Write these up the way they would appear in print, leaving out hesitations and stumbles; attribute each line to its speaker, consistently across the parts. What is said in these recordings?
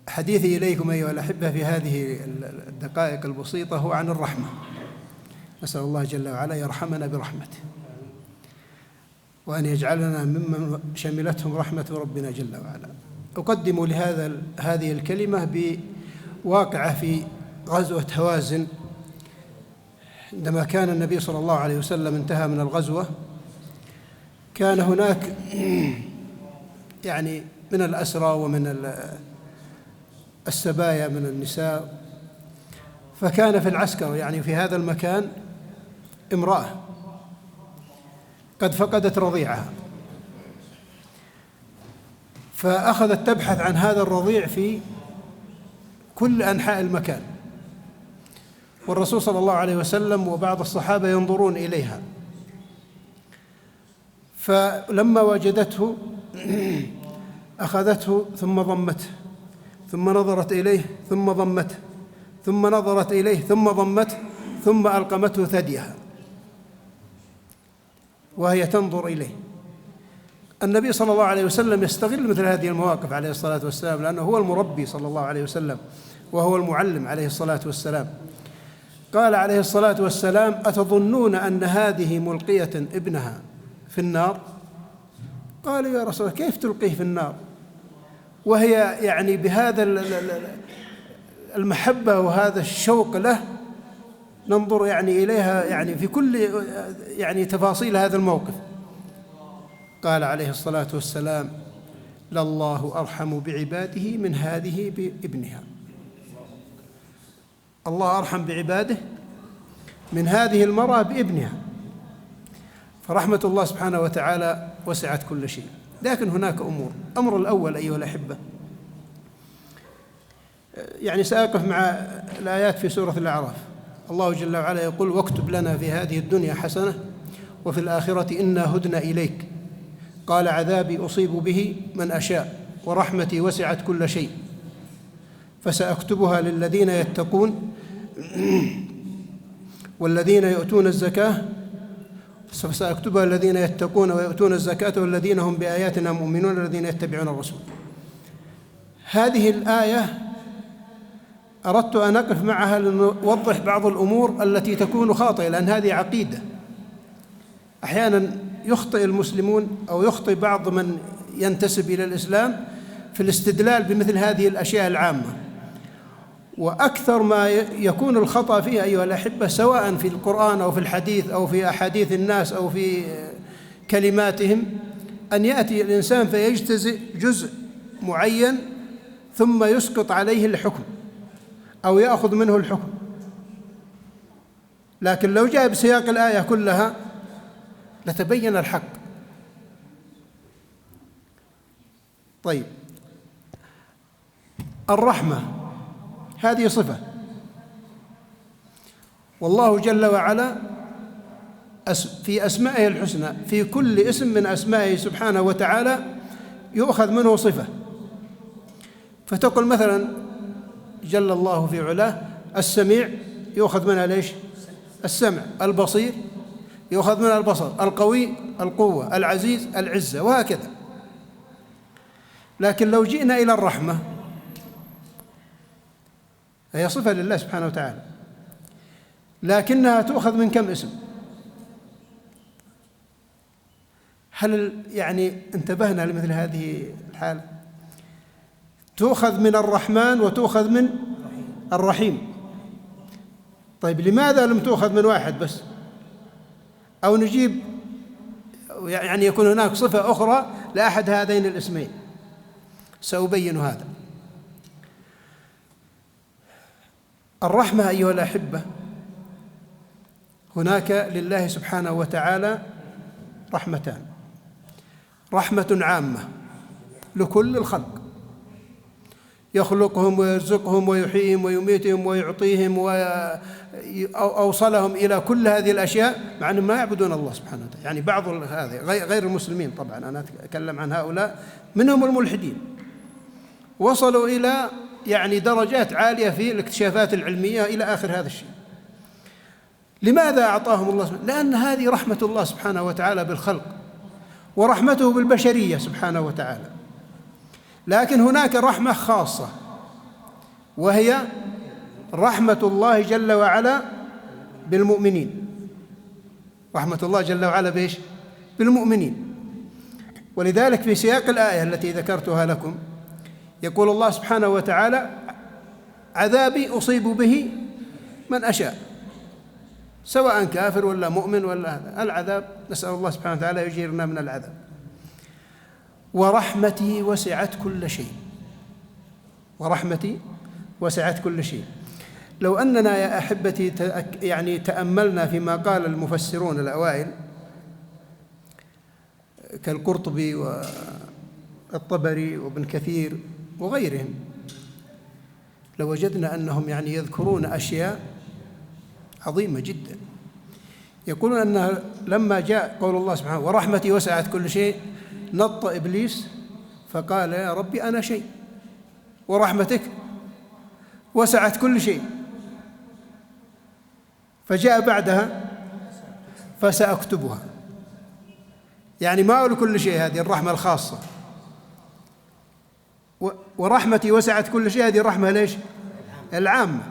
Speaker 1: حديثي إليكم أيها الأحبة في هذه الدقائق البسيطة هو عن الرحمة. نسأل الله جل وعلا يرحمنا برحمته، وأن يجعلنا ممن شملتهم رحمة ربنا جل وعلا. أقدم هذه الكلمة بواقعة في غزوة هوازن، عندما كان النبي صلى الله عليه وسلم انتهى من الغزوة، كان هناك يعني من الأسرى ومن السبايا من النساء، فكان في العسكر يعني في هذا المكان امرأة قد فقدت رضيعها، فأخذت تبحث عن هذا الرضيع في كل أنحاء المكان، والرسول صلى الله عليه وسلم وبعض الصحابة ينظرون إليها، فلما وجدته أخذته ثم ضمته، ثم نظرت إليه ثم ضمته، ثم نظرت إليه ثم ضمته، ثم ألقمته ثديها وهي تنظر إليه. النبي صلى الله عليه وسلم يستغل مثل هذه المواقف عليه الصلاة والسلام، لأنه هو المربي صلى الله عليه وسلم وهو المعلم عليه الصلاة والسلام. قال عليه الصلاة والسلام: أتظنون أن هذه ملقية ابنها في النار؟ قالوا: يا رسول الله، كيف تلقيه في النار وهي يعني بهذا المحبة وهذا الشوق له، ننظر يعني إليها يعني في كل يعني تفاصيل هذا الموقف. قال عليه الصلاة والسلام: لله أرحم بعباده من هذه بابنها. الله أرحم بعباده من هذه المرأة بابنها. فرحمة الله سبحانه وتعالى وسعت كل شيء، لكن هناك أمر الأول أيها الأحبة، يعني سأقف مع الآيات في سورة الأعراف. الله جل وعلا يقول: واكتب لنا في هذه الدنيا حسنة وفي الآخرة إنا هدنا إليك، قال عذابي أصيب به من أشاء ورحمتي وسعت كل شيء فسأكتبها للذين يتقون والذين يؤتون الزكاة، فسأكتبها الذين يتقون ويؤتون الزكاة والذين هم بآياتنا مؤمنون الذين يتبعون الرسول. هذه الآية أردت أن أقف معها لنوضح بعض الأمور التي تكون خاطئة، لأن هذه عقيدة. أحيانا يخطئ المسلمون أو يخطئ بعض من ينتسب إلى الإسلام في الاستدلال بمثل هذه الأشياء العامة، وأكثر ما يكون الخطأ فيها أيها الأحبة سواء في القرآن أو في الحديث أو في أحاديث الناس أو في كلماتهم، أن يأتي الإنسان فيجتزئ جزء معين ثم يسقط عليه الحكم أو يأخذ منه الحكم. لكن لو جاء بسياق الآية كلها لتبين الحق. طيب، الرحمة هذه صفة، والله جل وعلا في أسمائه الحسنى في كل اسم من أسمائه سبحانه وتعالى يؤخذ منه صفة. فتقول مثلا جل الله في علاه السميع، يؤخذ منها ليش؟ السمع. البصير يؤخذ منها البصر. القوي القوة. العزيز العزة، وهكذا. لكن لو جئنا إلى الرحمة، هي صفة لله سبحانه وتعالى، لكنها تؤخذ من كم اسم؟ هل يعني انتبهنا لمثل هذه الحالة؟ تؤخذ من الرحمن وتؤخذ من الرحيم. طيب، لماذا لم تؤخذ من واحد بس؟ أو نجيب يعني يكون هناك صفة أخرى لأحد هذين الاسمين. سأبين هذا. الرحمة أيها الأحبة، هناك لله سبحانه وتعالى رحمتان: رحمة عامة لكل الخلق، يخلقهم ويرزقهم ويحييهم ويميتهم ويعطيهم وأوصلهم إلى كل هذه الأشياء مع أنهم ما يعبدون الله سبحانه وتعالى. يعني بعض هذه غير المسلمين، طبعا أنا أتكلم عن هؤلاء، منهم الملحدين، وصلوا إلى يعني درجات عالية في الاكتشافات العلمية إلى آخر هذا الشيء. لماذا أعطاهم الله سبحانه؟ لأن هذه رحمة الله سبحانه وتعالى بالخلق ورحمته بالبشرية سبحانه وتعالى. لكن هناك رحمة خاصة، وهي رحمة الله جل وعلا بالمؤمنين. رحمة الله جل وعلا بإيش؟ بالمؤمنين. ولذلك في سياق الآية التي ذكرتها لكم يقول الله سبحانه وتعالى: عذابي أصيب به من أشاء، سواء كافر ولا مؤمن ولا هذا العذاب، نسأل الله سبحانه وتعالى يجيرنا من العذاب. ورحمتي وسعت كل شيء، ورحمتي وسعت كل شيء. لو أننا يا أحبتي يعني تأملنا فيما قال المفسرون الأوائل كالقرطبي والطبري وابن كثير وغيرهم، لوجدنا أنهم يعني يذكرون أشياء عظيمة جدا. يقولون أن لما جاء قول الله سبحانه ورحمتي وسعت كل شيء، نط إبليس فقال: يا ربي أنا شيء ورحمتك وسعت كل شيء. فجاء بعدها فسأكتبها، يعني ما أقول كل شيء، هذه الرحمة الخاصة. ورحمتي وسعت كل شيء، هذه الرحمة ليش؟ العامة.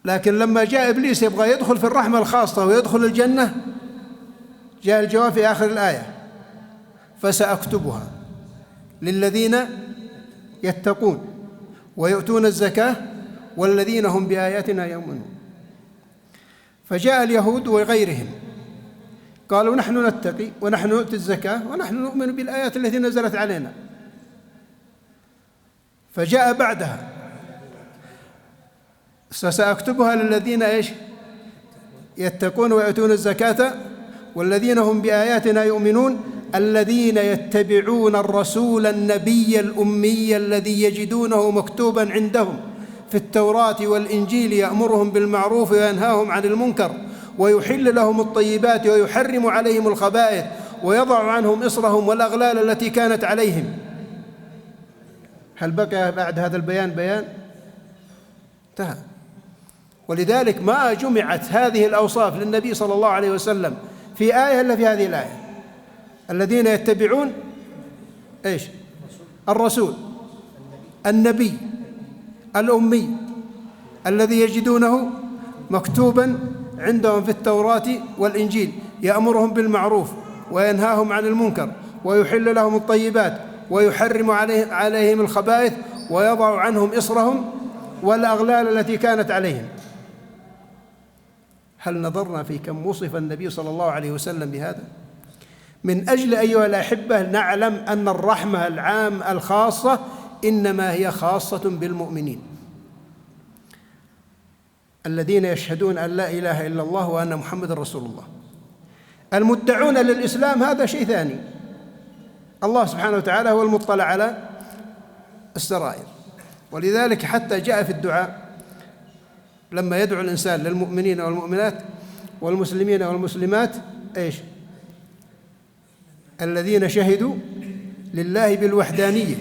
Speaker 1: لكن لما جاء إبليس يبغى يدخل في الرحمة الخاصة ويدخل الجنة، جاء الجواب في آخر الآية: فسأكتبها للذين يتقون ويؤتون الزكاة والذين هم بآياتنا يؤمنون. فجاء اليهود وغيرهم قالوا: نحن نتقي ونحن نؤتي الزكاة ونحن نؤمن بالآيات التي نزلت علينا. فجاء بعدها: فسأكتبها للذين إيش؟ يتقون ويؤتون الزكاة والذين هم بآياتنا يؤمنون الذين يتبعون الرسول النبي الأمي الذي يجدونه مكتوبا عندهم في التوراة والإنجيل يأمرهم بالمعروف وينهاهم عن المنكر ويحل لهم الطيبات ويحرم عليهم الخبائث ويضع عنهم إصرهم والأغلال التي كانت عليهم. هل بقي بعد هذا البيان بيان؟ انتهى. ولذلك ما جمعت هذه الأوصاف للنبي صلى الله عليه وسلم في آية إلا في هذه الآية: الذين يتبعون إيش؟ الرسول النبي الأمي الذي يجدونه مكتوبا عندهم في التوراة والإنجيل يأمرهم بالمعروف وينهاهم عن المنكر ويحل لهم الطيبات ويحرم عليهم الخبائث ويضع عنهم إصرهم والأغلال التي كانت عليهم. هل نظرنا في كم وصف النبي صلى الله عليه وسلم بهذا؟ من أجل أيها الأحبة نعلم أن الرحمة العام الخاصة إنما هي خاصة بالمؤمنين الذين يشهدون أن لا إله إلا الله وأن محمد رسول الله. المدعون للإسلام هذا شيء ثاني، الله سبحانه وتعالى هو المطلع على السرائر. ولذلك حتى جاء في الدعاء لما يدعو الإنسان للمؤمنين والمؤمنات والمسلمين والمسلمات إيش؟ الذين شهدوا لله بالوحدانية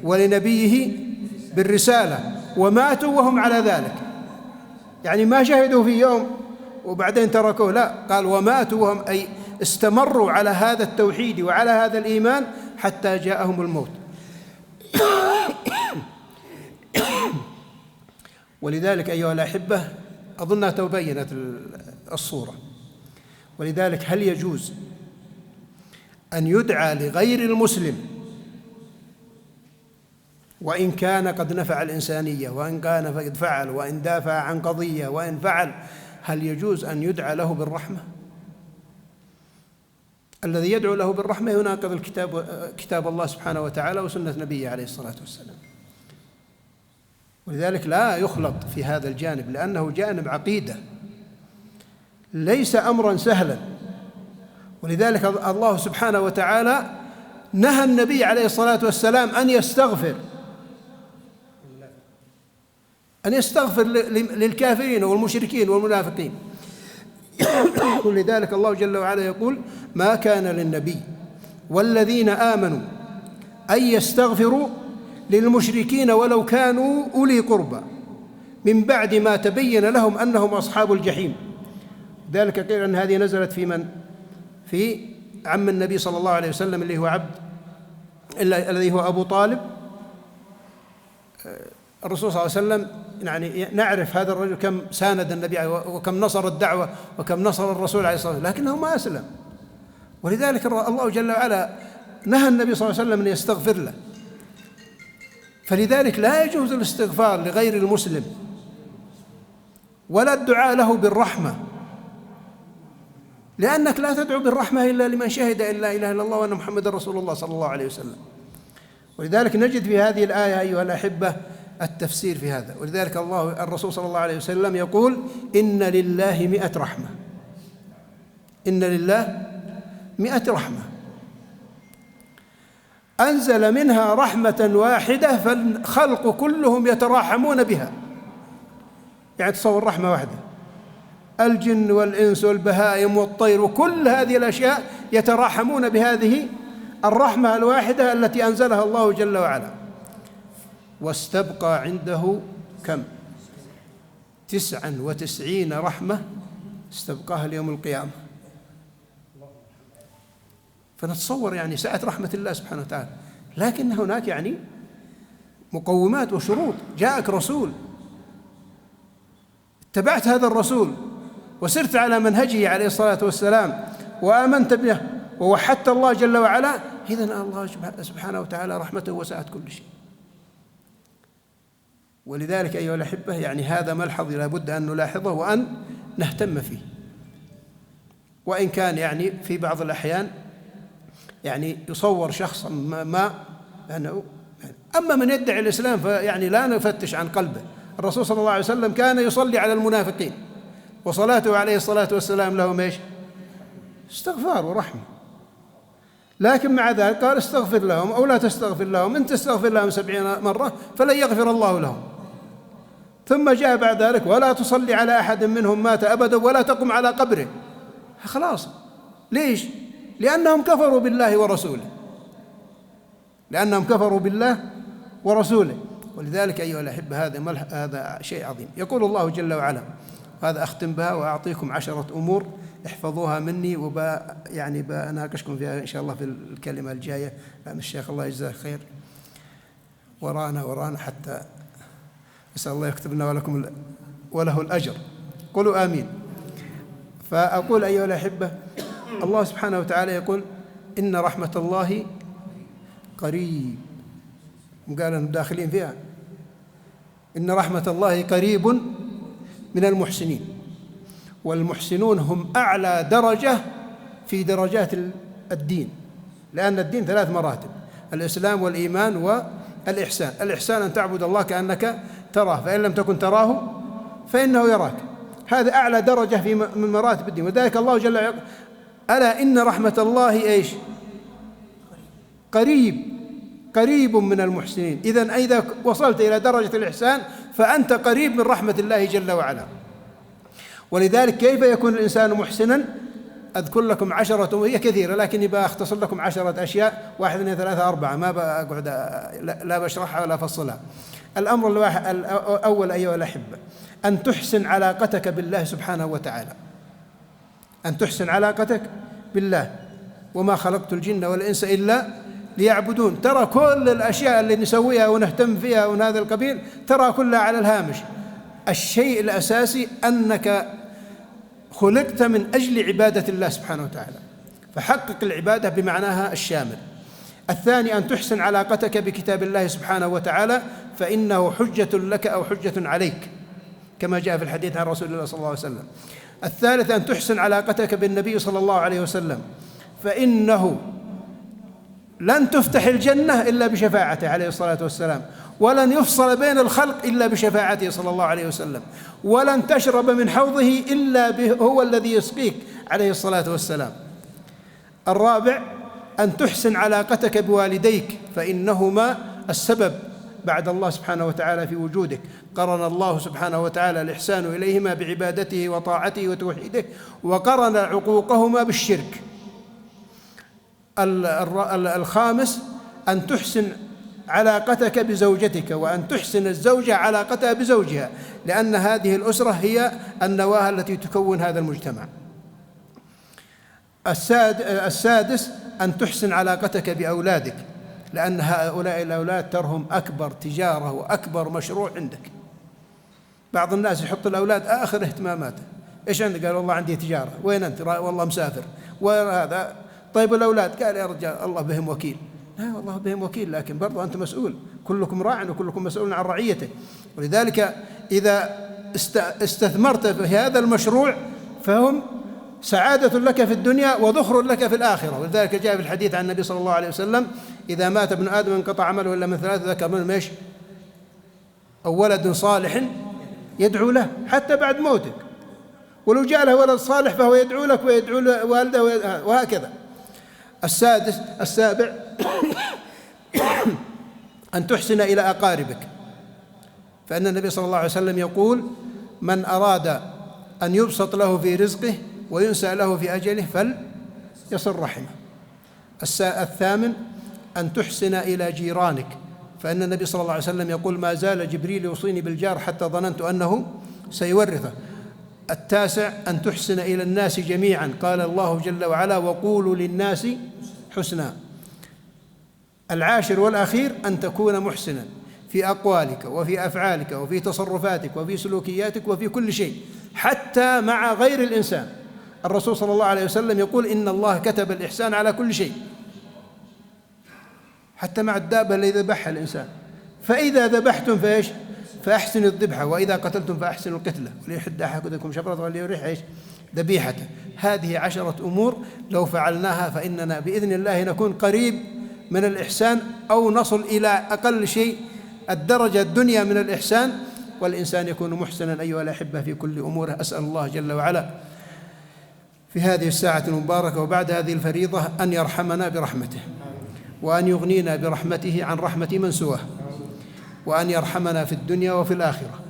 Speaker 1: ولنبيه بالرسالة وماتوا وهم على ذلك. يعني ما شهدوا في يوم وبعدين تركوه، لا، قال وماتوا وهم أي استمروا على هذا التوحيد وعلى هذا الإيمان حتى جاءهم الموت. ولذلك أيها الأحبة أظنها تبينت الصورة. ولذلك هل يجوز أن يدعى لغير المسلم وإن كان قد نفع الإنسانية وإن كان قد فعل وإن دافع عن قضية وإن فعل، هل يجوز أن يدعى له بالرحمة؟ الذي يدعو له بالرحمة يناقض كتاب الله سبحانه وتعالى وسنة نبيه عليه الصلاة والسلام. ولذلك لا يخلط في هذا الجانب، لأنه جانب عقيدة ليس أمرا سهلا. ولذلك الله سبحانه وتعالى نهى النبي عليه الصلاة والسلام أن يستغفر للكافرين والمشركين والمنافقين. ولذلك الله جل وعلا يقول: ما كان للنبي والذين آمنوا أن يستغفروا للمشركين ولو كانوا أولي قربى من بعد ما تبين لهم أنهم أصحاب الجحيم. ذلك قيل أن هذه نزلت في من؟ في عم النبي صلى الله عليه وسلم اللي هو الذي هو أبو طالب. الرسول صلى الله عليه وسلم يعني نعرف هذا الرجل كم ساند النبي وكم نصر الدعوة وكم نصر الرسول عليه الصلاة والسلام، لكنه ما أسلم. ولذلك الله جل وعلا نهى النبي صلى الله عليه وسلم أن يستغفر له. فلذلك لا يجوز الاستغفار لغير المسلم ولا الدعاء له بالرحمة، لأنك لا تدعو بالرحمة إلا لمن شهد أن لا إله إلا الله وأن محمد رسول الله صلى الله عليه وسلم. ولذلك نجد في هذه الآية أيها الأحبة التفسير في هذا. ولذلك الرسول صلى الله عليه وسلم يقول: إن لله 100 رحمة، إن لله 100 رحمة أنزل منها رحمة واحدة فالخلق كلهم يتراحمون بها. يعني تصور رحمة واحدة، الجن والإنس والبهائم والطير وكل هذه الأشياء يتراحمون بهذه الرحمة الواحدة التي أنزلها الله جل وعلا. واستبقى عنده كم؟ 99 رحمة استبقاها ليوم القيامة. فنتصور يعني سعة رحمة الله سبحانه وتعالى، لكن هناك يعني مقومات وشروط. جاءك رسول، اتبعت هذا الرسول وسرت على منهجه عليه الصلاة والسلام وآمنت به ووحدت الله جل وعلا، إذن الله سبحانه وتعالى رحمته وسعت كل شيء. ولذلك أيها الأحبة يعني هذا ملحظ لا بد أن نلاحظه وأن نهتم فيه. وإن كان يعني في بعض الأحيان يعني يصور شخصا ما أنه، أما من يدعي الإسلام فيعني لا نفتش عن قلبه. الرسول صلى الله عليه وسلم كان يصلي على المنافقين وصلاته عليه الصلاة والسلام لهم إيش؟ استغفار ورحمة. لكن مع ذلك قال: استغفر لهم أو لا تستغفر لهم، إن تستغفر لهم 70 مرة فلن يغفر الله لهم. ثم جاء بعد ذلك: ولا تصلي على أحد منهم مات أبدا ولا تقم على قبره. خلاص. ليش؟ لأنهم كفروا بالله ورسوله، لأنهم كفروا بالله ورسوله. ولذلك أيها الأحبة هذا شيء عظيم. يقول الله جل وعلا، هذا أختم بها وأعطيكم 10 أمور احفظوها مني يعني بناقشكم فيها إن شاء الله في الكلمة الجاية، لأن الشيخ الله يجزاه خير ورانا حتى أسأل الله يكتب لنا ولكم وله الأجر. قولوا آمين. فأقول أيها الأحبة، الله سبحانه وتعالى يقول: إن رحمة الله قريب. قال أنهم داخلين فيها. إن رحمة الله قريب من المحسنين، والمحسنون هم أعلى درجة في درجات الدين، لأن الدين 3 مراتب: الإسلام والإيمان والإحسان. الإحسان أن تعبد الله كأنك تراه، فإن لم تكن تراه فإنه يراك. هذا أعلى درجة من مراتب الدين. وذلك الله جل وعلا: ألا إن رحمة الله إيش؟ قريب من المحسنين. إذا وصلت إلى درجة الإحسان فأنت قريب من رحمة الله جل وعلا. ولذلك كيف يكون الإنسان محسنا؟ أذكر لكم 10، وهي كثيرة لكني بأختصر لكم 10 أشياء، 1 2 3 4، ما بقعد لا بشرحها ولا أفصلها. الأمر الأول أيها الأحبة، أن تحسن علاقتك بالله سبحانه وتعالى، أن تحسن علاقتك بالله. وما خلقت الجن والإنس إلا ليعبدون. ترى كل الأشياء اللي نسويها ونهتم فيها ومن هذا القبيل ترى كلها على الهامش. الشيء الأساسي أنك خلقت من أجل عبادة الله سبحانه وتعالى، فحقق العبادة بمعناها الشامل. الثاني أن تحسن علاقتك بكتاب الله سبحانه وتعالى، فإنه حجة لك أو حجة عليك، كما جاء في الحديث عن رسول الله صلى الله عليه وسلم. الثالث أن تحسن علاقتك بالنبي صلى الله عليه وسلم، فإنه لن تفتح الجنة إلا بشفاعته عليه الصلاة والسلام، ولن يفصل بين الخلق إلا بشفاعته صلى الله عليه وسلم، ولن تشرب من حوضه إلا هو الذي يسقيك عليه الصلاة والسلام. الرابع أن تحسن علاقتك بوالديك، فإنهما السبب بعد الله سبحانه وتعالى في وجودك. قرن الله سبحانه وتعالى الإحسان إليهما بعبادته وطاعته وتوحيده، وقرن عقوقهما بالشرك. الخامس أن تحسن علاقتك بزوجتك، وأن تحسن الزوجة علاقتها بزوجها، لأن هذه الأسرة هي النواة التي تكون هذا المجتمع. السادس أن تحسن علاقتك بأولادك، لأن هؤلاء الأولاد ترهم أكبر تجارة وأكبر مشروع عندك. بعض الناس يحط الأولاد آخر اهتماماته. إيش عندك؟ قال والله عندي تجارة. وين أنت؟ والله مسافر. وهذا. طيب الأولاد؟ قال يا رجال الله بهم وكيل. لا والله بهم وكيل، لكن برضو أنت مسؤول، كلكم راع وكلكم مسؤول عن رعيته. ولذلك إذا استثمرت في هذا المشروع فهم سعادة لك في الدنيا وذخر لك في الآخرة. ولذلك جاء في الحديث عن النبي صلى الله عليه وسلم: إذا مات ابن آدم انقطع عمله إلا من ثلاث، ذكر منهم إيش؟ أو ولد صالح يدعو له حتى بعد موتك، ولو جاء له ولد صالح فهو يدعو لك ويدعو لوالده وهكذا. السابع أن تحسن إلى أقاربك، فإن النبي صلى الله عليه وسلم يقول: من أراد أن يبسط له في رزقه وينسى له في أجله فليصل رحمه. الثامن أن تحسن إلى جيرانك، فإن النبي صلى الله عليه وسلم يقول: ما زال جبريل يوصيني بالجار حتى ظننت أنه سيورثه. التاسع أن تحسن إلى الناس جميعا، قال الله جل وعلا: وقولوا للناس حسنا. العاشر والأخير أن تكون محسنا في أقوالك وفي أفعالك وفي تصرفاتك وفي سلوكياتك وفي كل شيء، حتى مع غير الإنسان. الرسول صلى الله عليه وسلم يقول: إن الله كتب الإحسان على كل شيء، حتى مع الدابة التي ذبحها الإنسان. فإذا ذبحتم فإيش؟ فأحسنوا الذبحة، وإذا قتلتم فأحسنوا القتلة، وليحد أحدكم شفرة وليريح إيش؟ ذبيحته. هذه 10 أمور لو فعلناها فإننا بإذن الله نكون قريب من الإحسان، أو نصل إلى أقل شيء الدرجة الدنيا من الإحسان، والإنسان يكون محسنا أيها الأحبة في كل أموره. أسأل الله جل وعلا في هذه الساعة المباركة وبعد هذه الفريضة أن يرحمنا برحمته، وأن يغنينا برحمته عن رحمة من سواه، وأن يرحمنا في الدنيا وفي الآخرة،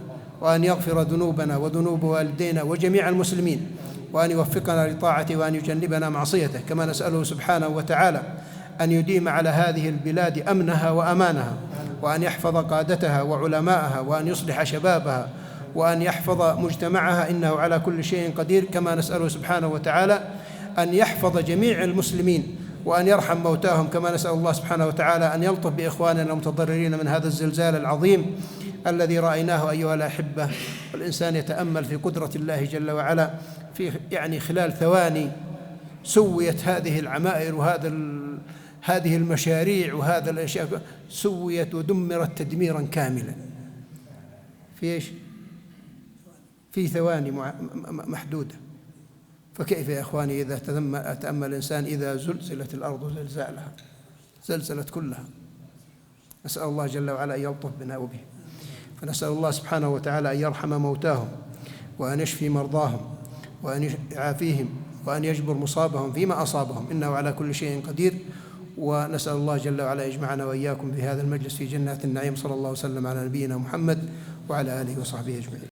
Speaker 1: وأن يغفر ذنوبنا وذنوب والدينا وجميع المسلمين، وأن يوفقنا لطاعته وأن يجنبنا معصيته. كما نسأله سبحانه وتعالى أن يديم على هذه البلاد أمنها وأمانها، وأن يحفظ قادتها وعلماءها، وأن يصلح شبابها، وأن يحفظ مجتمعها، إنه على كل شيء قدير. كما نسأله سبحانه وتعالى أن يحفظ جميع المسلمين وأن يرحم موتاهم. كما نسأل الله سبحانه وتعالى أن يلطف بإخواننا المتضررين من هذا الزلزال العظيم الذي رأيناه أيها الأحبة. والإنسان يتأمل في قدرة الله جل وعلا، في خلال ثواني سويت هذه العمائر هذه المشاريع وهذا الأشياء، سويت ودمرت تدميرا كاملا في ثواني محدودة. فكيف يا إخواني إذا تأمل الإنسان إذا زلزلت الأرض زلزالها، زلزلت كلها. نسأل الله جل وعلا أن يلطف بنا وبه. فنسأل الله سبحانه وتعالى أن يرحم موتاهم، وأن يشفي مرضاهم، وأن يعافيهم، وأن يجبر مصابهم فيما أصابهم، إنه على كل شيء قدير. ونسأل الله جل وعلا يجمعنا وإياكم في هذا المجلس في جنات النعيم. صلى الله وسلم على نبينا محمد وعلى آله وصحبه أجمعين.